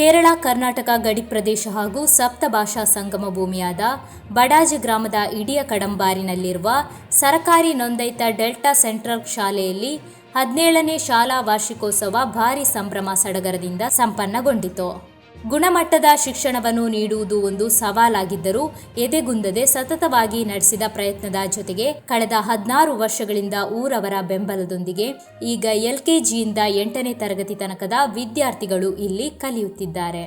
ಕೇರಳ ಕರ್ನಾಟಕ ಗಡಿ ಪ್ರದೇಶ ಹಾಗೂ ಸಪ್ತಭಾಷಾ ಸಂಗಮ ಭೂಮಿಯಾದ ಬಡಾಜ್ ಗ್ರಾಮದ ಇಡಿಯ ಕಡಂಬಾರಿನಲ್ಲಿರುವ ಸರಕಾರಿ ನೋಂದಾಯಿತ ಡೆಲ್ಟಾ ಸೆಂಟ್ರಲ್ ಶಾಲೆಯಲ್ಲಿ 17ನೇ ಶಾಲಾ ವಾರ್ಷಿಕೋತ್ಸವ ಭಾರಿ ಸಂಭ್ರಮ ಸಡಗರದಿಂದ ಸಂಪನ್ನಗೊಂಡಿತು. ಗುಣಮಟ್ಟದ ಶಿಕ್ಷಣವನ್ನು ನೀಡುವುದು ಒಂದು ಸವಾಲಾಗಿದ್ದರೂ ಎದೆಗುಂದದೆ ಸತತವಾಗಿ ನಡೆಸಿದ ಪ್ರಯತ್ನದ ಜೊತೆಗೆ ಕಳೆದ 16 ವರ್ಷಗಳಿಂದ ಊರವರ ಬೆಂಬಲದೊಂದಿಗೆ ಈಗ LKGಯಿಂದ 8ನೇ ತರಗತಿ ತನಕದ ವಿದ್ಯಾರ್ಥಿಗಳು ಇಲ್ಲಿ ಕಲಿಯುತ್ತಿದ್ದಾರೆ.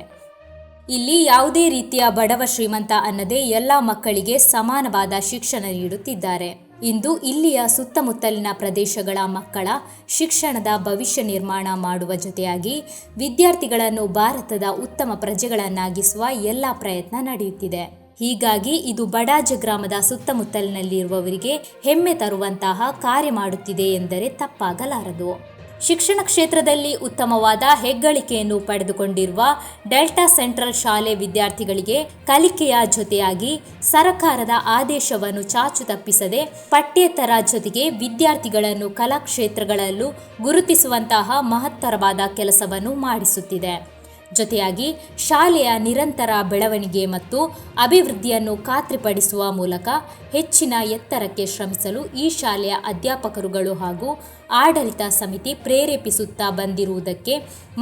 ಇಲ್ಲಿ ಯಾವುದೇ ರೀತಿಯ ಬಡವ ಶ್ರೀಮಂತ ಅನ್ನದೇ ಎಲ್ಲ ಮಕ್ಕಳಿಗೆ ಸಮಾನವಾದ ಶಿಕ್ಷಣ ನೀಡುತ್ತಿದ್ದಾರೆ. ಇಂದು ಇಲ್ಲಿಯ ಸುತ್ತಮುತ್ತಲಿನ ಪ್ರದೇಶಗಳ ಮಕ್ಕಳ ಶಿಕ್ಷಣದ ಭವಿಷ್ಯ ನಿರ್ಮಾಣ ಮಾಡುವ ಜೊತೆಯಾಗಿ ವಿದ್ಯಾರ್ಥಿಗಳನ್ನು ಭಾರತದ ಉತ್ತಮ ಪ್ರಜೆಗಳನ್ನಾಗಿಸುವ ಎಲ್ಲ ಪ್ರಯತ್ನ ನಡೆಯುತ್ತಿದೆ. ಹೀಗಾಗಿ ಇದು ಬಡಾಜ್ ಗ್ರಾಮದ ಸುತ್ತಮುತ್ತಲಿನಲ್ಲಿರುವವರಿಗೆ ಹೆಮ್ಮೆ ತರುವಂತಹ ಕಾರ್ಯ ಮಾಡುತ್ತಿದೆ ಎಂದರೆ ತಪ್ಪಾಗಲಾರದು. ಶಿಕ್ಷಣ ಕ್ಷೇತ್ರದಲ್ಲಿ ಉತ್ತಮವಾದ ಹೆಗ್ಗಳಿಕೆಯನ್ನು ಪಡೆದುಕೊಂಡಿರುವ ಡೆಲ್ಟಾ ಸೆಂಟ್ರಲ್ ಶಾಲೆ ವಿದ್ಯಾರ್ಥಿಗಳಿಗೆ ಕಲಿಕೆಯ ಜೊತೆಯಾಗಿ ಸರಕಾರದ ಆದೇಶವನ್ನು ಚಾಚು ತಪ್ಪಿಸದೆ ಪಠ್ಯೇತರ ಜೊತೆಗೆ ವಿದ್ಯಾರ್ಥಿಗಳನ್ನು ಕಲಾ ಕ್ಷೇತ್ರಗಳಲ್ಲೂ ಗುರುತಿಸುವಂತಹ ಮಹತ್ತರವಾದ ಕೆಲಸವನ್ನು ಮಾಡಿಸುತ್ತಿದೆ. ಜೊತೆಯಾಗಿ ಶಾಲೆಯ ನಿರಂತರ ಬೆಳವಣಿಗೆ ಮತ್ತು ಅಭಿವೃದ್ಧಿಯನ್ನು ಖಾತ್ರಿಪಡಿಸುವ ಮೂಲಕ ಹೆಚ್ಚಿನ ಎತ್ತರಕ್ಕೆ ಶ್ರಮಿಸಲು ಈ ಶಾಲೆಯ ಅಧ್ಯಾಪಕರುಗಳು ಹಾಗೂ ಆಡಳಿತ ಸಮಿತಿ ಪ್ರೇರೇಪಿಸುತ್ತಾ ಬಂದಿರುವುದಕ್ಕೆ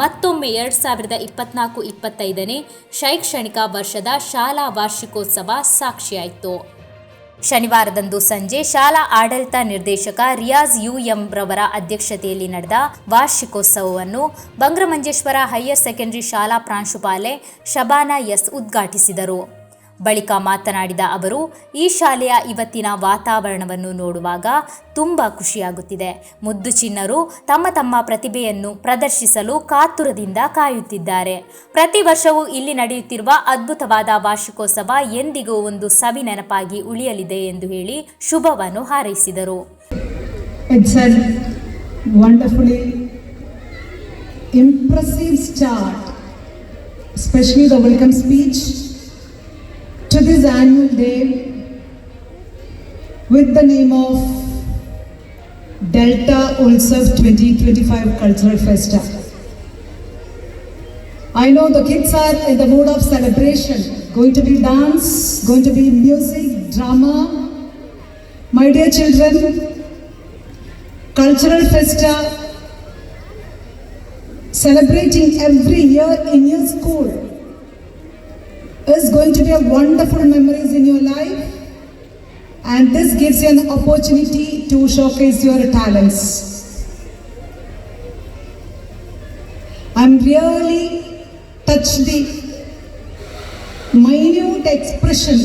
ಮತ್ತೊಮ್ಮೆ 2024-25ನೇ ಶೈಕ್ಷಣಿಕ ವರ್ಷದ ಶಾಲಾ ವಾರ್ಷಿಕೋತ್ಸವ ಸಾಕ್ಷಿಯಾಯಿತು. ಶನಿವಾರದಂದು ಸಂಜೆ ಶಾಲಾ ಆಡಳಿತ ನಿರ್ದೇಶಕ ರಿಯಾಜ್ UM ರವರ ಅಧ್ಯಕ್ಷತೆಯಲ್ಲಿ ನಡೆದ ವಾರ್ಷಿಕೋತ್ಸವವನ್ನು ಬಂಗ್ರಮಂಜೇಶ್ವರ ಹೈಯರ್ ಸೆಕೆಂಡರಿ ಶಾಲಾ ಪ್ರಾಂಶುಪಾಲೆ ಶಬಾನಾ S ಉದ್ಘಾಟಿಸಿದರು. ಬಳಿಕ ಮಾತನಾಡಿದ ಅವರು, ಈ ಶಾಲೆಯ ಇವತ್ತಿನ ವಾತಾವರಣವನ್ನು ನೋಡುವಾಗ ತುಂಬ ಖುಷಿಯಾಗುತ್ತಿದೆ. ಮುದ್ದು ಚಿಣ್ಣರು ತಮ್ಮ ಪ್ರತಿಭೆಯನ್ನು ಪ್ರದರ್ಶಿಸಲು ಕಾತುರದಿಂದ ಕಾಯುತ್ತಿದ್ದಾರೆ. ಪ್ರತಿ ವರ್ಷವೂ ಇಲ್ಲಿ ನಡೆಯುತ್ತಿರುವ ಅದ್ಭುತವಾದ ವಾರ್ಷಿಕೋತ್ಸವ ಎಂದಿಗೂ ಒಂದು ಸವಿ ನೆನಪಾಗಿ ಉಳಿಯಲಿದೆ ಎಂದು ಹೇಳಿ ಶುಭವನ್ನು ಹಾರೈಸಿದರು. It's a wonderfully impressive start, especially the welcome speech to this annual day with the name of Delta Ulsav 2025 Cultural Festa. I know the kids are in the mood of celebration. Going to be dance, going to be music, drama. My dear children, Cultural Festa celebrating every year in your school is going to be a wonderful memories in your life, and this gives you an opportunity to showcase your talents. I'm really touched the minute expression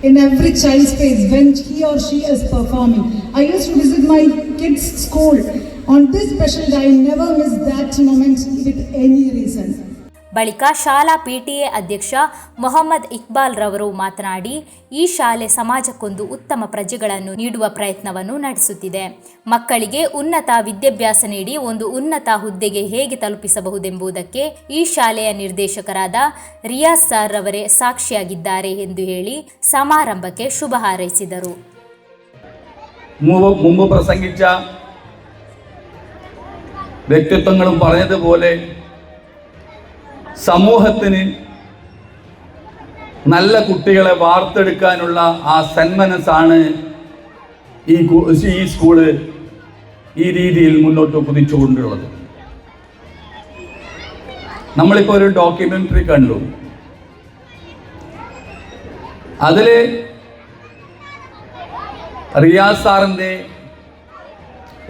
in every child's face when he or she is performing. I used to visit my kids' school. On this special day, I never miss that moment with any reason. ಬಳಿಕ ಶಾಲಾ PTA ಅಧ್ಯಕ್ಷ ಮೊಹಮ್ಮದ್ ಇಕ್ಬಾಲ್ ರವರು ಮಾತನಾಡಿ, ಈ ಶಾಲೆ ಸಮಾಜಕ್ಕೊಂದು ಉತ್ತಮ ಪ್ರಜೆಗಳನ್ನು ನೀಡುವ ಪ್ರಯತ್ನವನ್ನು ನಡೆಸುತ್ತಿದೆ. ಮಕ್ಕಳಿಗೆ ಉನ್ನತ ವಿದ್ಯಾಭ್ಯಾಸ ನೀಡಿ ಒಂದು ಉನ್ನತ ಹುದ್ದೆಗೆ ಹೇಗೆ ತಲುಪಿಸಬಹುದೆಂಬುದಕ್ಕೆ ಈ ಶಾಲೆಯ ನಿರ್ದೇಶಕರಾದ ರಿಯಾಜ್ ಸರ್ ರವರೇ ಸಾಕ್ಷಿಯಾಗಿದ್ದಾರೆ ಎಂದು ಹೇಳಿ ಸಮಾರಂಭಕ್ಕೆ ಶುಭ ಹಾರೈಸಿದರು. മുമ്പ് പ്രസംഗിച്ച വ്യക്തിത്വങ്ങളും പറഞ്ഞതുപോലെ സമൂഹത്തിന് നല്ല കുട്ടികളെ വാർത്തെടുക്കാനുള്ള ആ സന്മനസ്സാണ് ഈ സ്കൂള് ഈ രീതിയിൽ മുന്നോട്ട് കുതിച്ചുകൊണ്ടുള്ളത്. നമ്മളിപ്പോൾ ഒരു ഡോക്യുമെൻ്ററി കണ്ടു. അതിൽ റിയാസ് സാറിൻ്റെ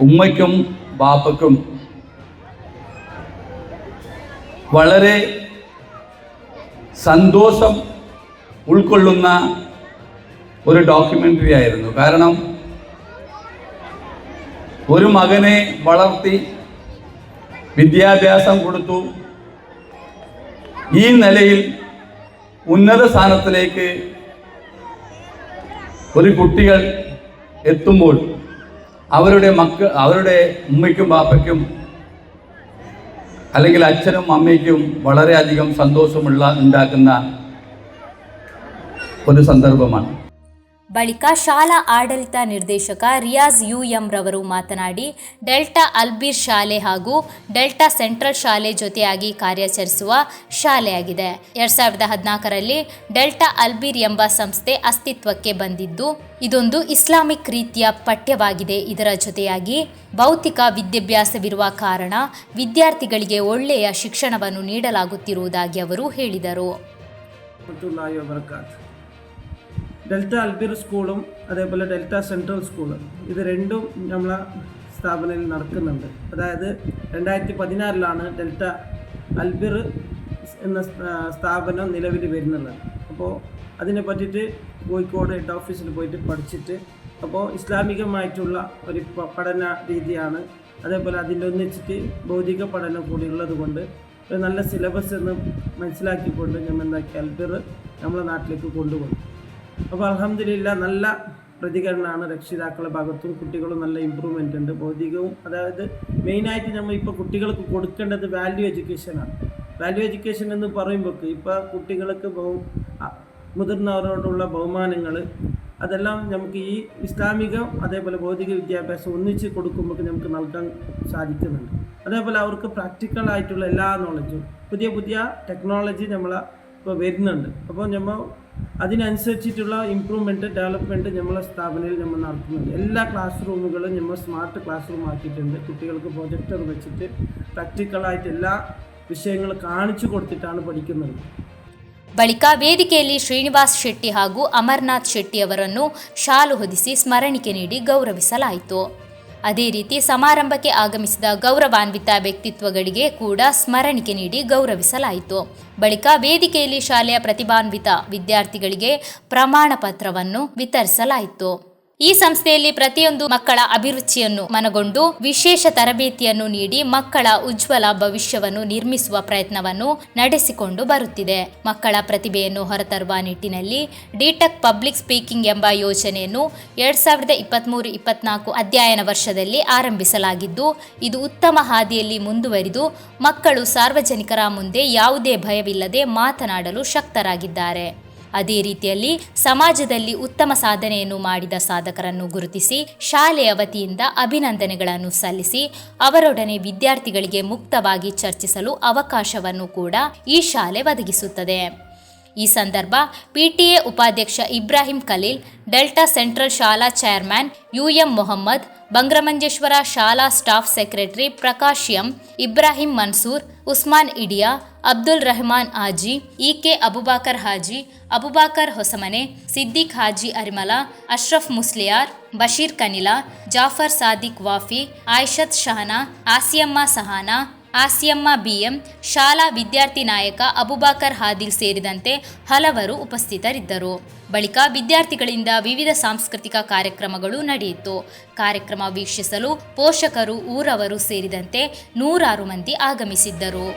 ഉമ്മയ്ക്കും ബാപ്പയ്ക്കും വളരെ സന്തോഷം ഉൾക്കൊള്ളുന്ന ഒരു ഡോക്യുമെൻ്ററി ആയിരുന്നു. കാരണം ഒരു മകനെ വളർത്തി വിദ്യാഭ്യാസം കൊടുത്തു ഈ നിലയിൽ ഉന്നത സ്ഥാനത്തിലേക്ക് ഒരു കുട്ടികൾ എത്തുമ്പോൾ അവരുടെ ഉമ്മയ്ക്കും ബാപ്പയ്ക്കും അല്ലെങ്കിൽ അച്ഛനും അമ്മയ്ക്കും വളരെയധികം സന്തോഷമുണ്ടാക്കുന്ന ഒരു സന്ദർഭമാണ്. ಬಳಿಕ ಶಾಲಾ ಆಡಳಿತ ನಿರ್ದೇಶಕ ರಿಯಾಜ್ UM ರವರು ಮಾತನಾಡಿ, ಡೆಲ್ಟಾ ಅಲ್ಬೀರ್ ಶಾಲೆ ಹಾಗೂ ಡೆಲ್ಟಾ ಸೆಂಟ್ರಲ್ ಶಾಲೆ ಜೊತೆಯಾಗಿ ಕಾರ್ಯಾಚರಿಸುವ ಶಾಲೆಯಾಗಿದೆ. 2014ರಲ್ಲಿ ಡೆಲ್ಟಾ ಅಲ್ಬೀರ್ ಎಂಬ ಸಂಸ್ಥೆ ಅಸ್ತಿತ್ವಕ್ಕೆ ಬಂದಿದ್ದು, ಇದೊಂದು ಇಸ್ಲಾಮಿಕ್ ರೀತಿಯ ಪಠ್ಯವಾಗಿದೆ. ಇದರ ಜೊತೆಯಾಗಿ ಭೌತಿಕ ವಿದ್ಯಾಭ್ಯಾಸವಿರುವ ಕಾರಣ ವಿದ್ಯಾರ್ಥಿಗಳಿಗೆ ಒಳ್ಳೆಯ ಶಿಕ್ಷಣವನ್ನು ನೀಡಲಾಗುತ್ತಿರುವುದಾಗಿ ಅವರು ಹೇಳಿದರು. ഡെൽറ്റ അൽബീർ സ്കൂളും അതേപോലെ ഡെൽറ്റ സെൻട്രൽ സ്കൂളും ഇത് രണ്ടും നമ്മളെ സ്ഥാപനത്തിൽ നടക്കുന്നുണ്ട്. അതായത് 2016ലാണ് ഡെൽറ്റ അൽബീർ എന്ന സ്ഥാപനം നിലവിൽ വരുന്നുള്ളത്. അപ്പോൾ അതിനെ പറ്റിയിട്ട് കോഴിക്കോട് ഹെഡ് ഓഫീസിൽ പോയിട്ട് പഠിച്ചിട്ട്, അപ്പോൾ ഇസ്ലാമികമായിട്ടുള്ള ഒരു പഠന രീതിയാണ്. അതേപോലെ അതിൻ്റെ ഒന്നിച്ചിട്ട് ഭൗതിക പഠനം കൂടി ഉള്ളത് കൊണ്ട് ഒരു നല്ല സിലബസ് എന്ന് മനസ്സിലാക്കിക്കൊണ്ട് നമ്മൾ എന്താക്കി അൽബീർ നമ്മളെ നാട്ടിലേക്ക് കൊണ്ടുപോകും. അപ്പോൾ അൽഹംദുലില്ലാ നല്ല പ്രതികരണമാണ് രക്ഷിതാക്കളുടെ ഭാഗത്തും. കുട്ടികളും നല്ല ഇമ്പ്രൂവ്മെൻ്റ് ഉണ്ട്. ഭൗതികവും അതായത് മെയിനായിട്ട് നമ്മൾ ഇപ്പോൾ കുട്ടികൾക്ക് കൊടുക്കേണ്ടത് വാല്യൂ എഡ്യൂക്കേഷനാണ്. വാല്യൂ എഡ്യൂക്കേഷൻ എന്ന് പറയുമ്പോൾ ഇപ്പോൾ കുട്ടികൾക്ക് മുതിർന്നവരോടുള്ള ബഹുമാനങ്ങൾ അതെല്ലാം നമുക്ക് ഈ ഇസ്ലാമികം അതേപോലെ ഭൗതിക വിദ്യാഭ്യാസം ഒന്നിച്ച് കൊടുക്കുമ്പോൾ നമുക്ക് നൽകാൻ സാധിക്കുന്നുണ്ട്. അതേപോലെ അവർക്ക് പ്രാക്ടിക്കലായിട്ടുള്ള എല്ലാ നോളജും പുതിയ പുതിയ ടെക്നോളജി നമ്മളെ ഇപ്പോൾ വരുന്നുണ്ട്. അപ്പോൾ നമ്മൾ അതിനനുസരിച്ചിട്ടുള്ള ഇമ്പ്രൂവ്മെൻറ്റ് ഡെവലപ്മെൻറ്റ് നമ്മളെ സ്ഥാപനത്തിൽ നമ്മൾ നടത്തുന്നുണ്ട്. എല്ലാ ക്ലാസ് റൂമുകളും നമ്മൾ സ്മാർട്ട് ക്ലാസ് റൂം ആക്കിയിട്ടുണ്ട്. കുട്ടികൾക്ക് പ്രൊജക്ടർ വെച്ചിട്ട് പ്രാക്ടിക്കലായിട്ട് എല്ലാ ವಿಷಯಗಳು ಕಾಣಿಸಿ ಕೊಡ್ತಿಟ್ಟಾണ് പഠിക്കുന്നത്. ಬಳಿಕ ವೇದಿಕೆಯಲ್ಲಿ ಶ್ರೀನಿವಾಸ್ ಶೆಟ್ಟಿ ಹಾಗೂ ಅಮರ್ನಾಥ್ ಶೆಟ್ಟಿ ಅವರನ್ನು ಶಾಲು ಹೊದಿಸಿ ಸ್ಮರಣಿಕೆ ನೀಡಿ ಗೌರವಿಸಲಾಯಿತು. ಅದೇ ರೀತಿ ಸಮಾರಂಭಕ್ಕೆ ಆಗಮಿಸಿದ ಗೌರವಾನ್ವಿತ ವ್ಯಕ್ತಿತ್ವಗಳಿಗೆ ಕೂಡ ಸ್ಮರಣಿಕೆ ನೀಡಿ ಗೌರವಿಸಲಾಯಿತು. ಬಳಿಕ ವೇದಿಕೆಯಲ್ಲಿ ಶಾಲೆಯ ಪ್ರತಿಭಾನ್ವಿತ ವಿದ್ಯಾರ್ಥಿಗಳಿಗೆ ಪ್ರಮಾಣ ಪತ್ರವನ್ನು ವಿತರಿಸಲಾಯಿತು. ಈ ಸಂಸ್ಥೆಯಲ್ಲಿ ಪ್ರತಿಯೊಂದು ಮಕ್ಕಳ ಅಭಿರುಚಿಯನ್ನು ಮನಗೊಂಡು ವಿಶೇಷ ತರಬೇತಿಯನ್ನು ನೀಡಿ ಮಕ್ಕಳ ಉಜ್ವಲ ಭವಿಷ್ಯವನ್ನು ನಿರ್ಮಿಸುವ ಪ್ರಯತ್ನವನ್ನು ನಡೆಸಿಕೊಂಡು ಬರುತ್ತಿದೆ. ಮಕ್ಕಳ ಪ್ರತಿಭೆಯನ್ನು ಹೊರತರುವ ನಿಟ್ಟಿನಲ್ಲಿ ಡಿಟೆಕ್ ಪಬ್ಲಿಕ್ ಸ್ಪೀಕಿಂಗ್ ಎಂಬ ಯೋಜನೆಯನ್ನು 2023-24 ಅಧ್ಯಯನ ವರ್ಷದಲ್ಲಿ ಆರಂಭಿಸಲಾಗಿದ್ದು, ಇದು ಉತ್ತಮ ಹಾದಿಯಲ್ಲಿ ಮುಂದುವರಿದು ಮಕ್ಕಳು ಸಾರ್ವಜನಿಕರ ಮುಂದೆ ಯಾವುದೇ ಭಯವಿಲ್ಲದೆ ಮಾತನಾಡಲು ಶಕ್ತರಾಗಿದ್ದಾರೆ. ಅದೇ ರೀತಿಯಲ್ಲಿ ಸಮಾಜದಲ್ಲಿ ಉತ್ತಮ ಸಾಧನೆಯನ್ನು ಮಾಡಿದ ಸಾಧಕರನ್ನು ಗುರುತಿಸಿ ಶಾಲೆಯ ವತಿಯಿಂದ ಅಭಿನಂದನೆಗಳನ್ನು ಸಲ್ಲಿಸಿ ಅವರೊಡನೆ ವಿದ್ಯಾರ್ಥಿಗಳಿಗೆ ಮುಕ್ತವಾಗಿ ಚರ್ಚಿಸಲು ಅವಕಾಶವನ್ನು ಕೂಡ ಈ ಶಾಲೆ ಒದಗಿಸುತ್ತದೆ. ಈ ಸಂದರ್ಭ PTA ಉಪಾಧ್ಯಕ್ಷ ಇಬ್ರಾಹಿಂ ಖಲೀಲ್, ಡೆಲ್ಟಾ ಸೆಂಟ್ರಲ್ ಶಾಲಾ ಚೇರ್ಮನ್ UM ಮೊಹಮ್ಮದ್, ಬಂಗ್ರಮಂಜೇಶ್ವರ ಶಾಲಾ staff secretary Prakash M, Ibrahim Mansoor, Usman Idiya, Abdul Rehman Haji, EK Abubakar Haji, Abubakar Hosamane, Siddiq Haji Arimala, Ashraf Musliyar, Basheer Kanila, Jafar Sadiq Wafi, Ayishath Shahana, Asiyamma Sahana, Asiyamma BM, ಶಾಲಾ ವಿದ್ಯಾರ್ಥಿ ನಾಯಕ ಅಬುಬಾಕರ್ ಹಾದಿಲ್ ಸೇರಿದಂತೆ ಹಲವರು ಉಪಸ್ಥಿತರಿದ್ದರು. ಬಳಿಕ ವಿದ್ಯಾರ್ಥಿಗಳಿಂದ ವಿವಿಧ ಸಾಂಸ್ಕೃತಿಕ ಕಾರ್ಯಕ್ರಮಗಳು ನಡೆಯಿತು. ಕಾರ್ಯಕ್ರಮ ವೀಕ್ಷಿಸಲು ಪೋಷಕರು, ಊರವರು ಸೇರಿದಂತೆ 100 ಮಂದಿ ಆಗಮಿಸಿದ್ದರು.